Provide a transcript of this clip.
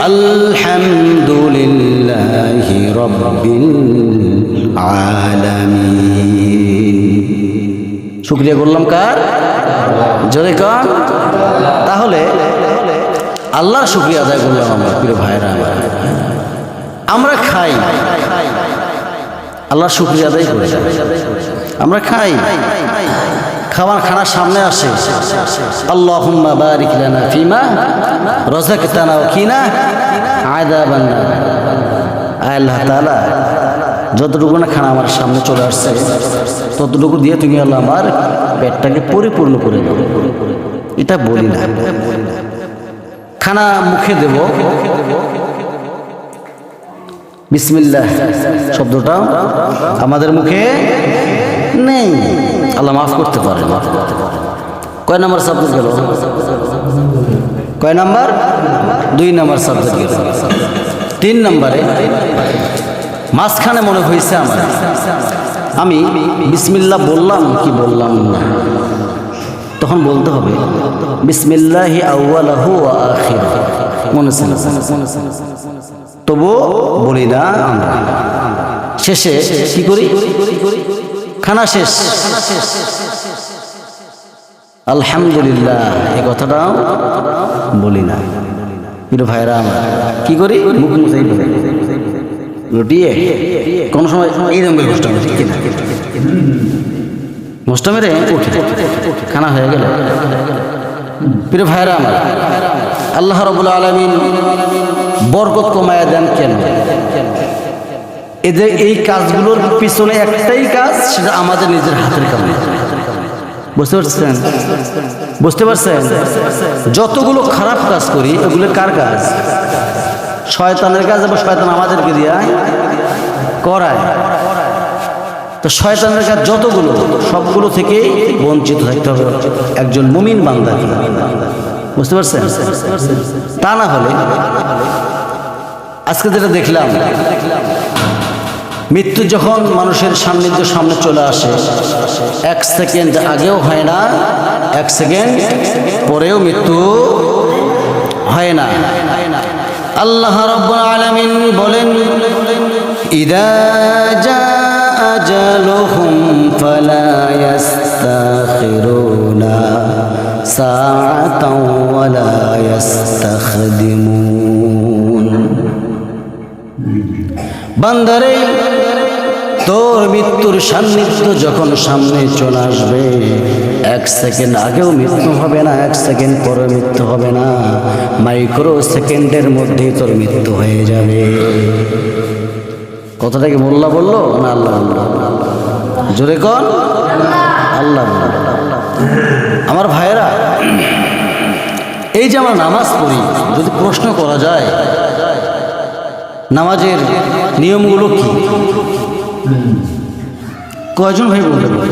আলহামদুলিল্লাহি রাব্বিল আলামিন। শুকরিয়া করলাম কার? জোরে কার? তাহলে আল্লাহর শুকরিয়া আদায় করলাম আমরা। প্রিয় ভাইরা, আমরা খাই, আল্লাহর শুকরিয়া আদায় করি। আমরা খাই, খানার সামনে আসে, আল্লাহুম্মা বারিক লানা ফিমা রাযাকতানা ওয়া কিনা আযাবান নার। আল্লাহ তাআলা, যতটুকু না খানা আমার সামনে চলে আসছে ততটুকু দিয়ে তুমি আল্লাহ আমার পেটটাকে পরিপূর্ণ করে দাও। এটা বলি না। খানা মুখে দেব, বিসমিল্লাহ শব্দটা আমাদের মুখে নেই। আল্লাহ মাফ করতে পারে। কয় নাম্বার সাবজেক্ট গেল? কয় নাম্বার? 2 নাম্বার সাবজেক্ট গেল। 3 নাম্বারে মাঝখানে মনে হয়েছে আমি বিসমিল্লাহ বললাম কি বললাম না, তখন বলতে হবে বিসমিল্লাহি আউয়ালাহু ওয়া আখিরাহু। মনে ছিল, তবু বলি না। আমরা শেষে কি করি? খানা শেষ আলহামদুলিল্লাহ এই কথাটাও বলি না। প্রিয় ভাইরা, আমরা কি করি? মুখ মুছাই লুটিয়ে কোন সময় এই রঙের গোষ্ঠ মোস্টামেরে উঠে খানা হয়ে গেল। প্রিয় ভাইরা আমার, আল্লাহ রাব্বুল আলামিন বরকত কমায়া দেন কেন? এদের এই কাজগুলোর পিছনে একটাই কাজ, সেটা আমাদের নিজের হাতের কাজ। বুঝতে পারছেন? বুঝতে পারছেন? যতগুলো খারাপ কাজ করি এগুলো কার কাজ? শয়তানের কাজ। এবং শয়তান আমাদেরকে দিয়ে করায়। তো শয়তানের কাজ যতগুলো, সবগুলো থেকেই বঞ্চিত থাকতে হবে একজন মুমিন বান্দা। বুঝতে পারছেন? তা না হলে আজকে যেটা দেখলাম, মৃত্যু যখন মানুষের সামনে চলে আসে, 1 সেকেন্ড আগেও হয় না, 1 সেকেন্ড পরেও মৃত্যু হয় না। আল্লাহ রাব্বুল আলামিন বলেন, ইদা জাআ আজালুহুম ফালা ইস্তাখিরুনা সাআতাও ওয়ালা ইস্তাখদিমুন। বান্দারে, তোর মৃত্যুর সান্নিধ্য যখন সামনে চলে আসবে, 1 সেকেন্ড আগেও মৃত্যু হবে না, 1 সেকেন্ড পরে মৃত্যু হবে না, মাইক্রো সেকেন্ডের মধ্যেই তোর মৃত্যু হয়ে যাবে। কথাটাকে মোল্লা বললো না আল্লাহ বললো? জোরে কর, আল্লাহ বললো। আমার ভাইয়েরা, এই যে আমরা নামাজ পড়ি, যদি প্রশ্ন করা যায় নামাজের নিয়মগুলো কি, কয়জন ভাই বলতে পারে?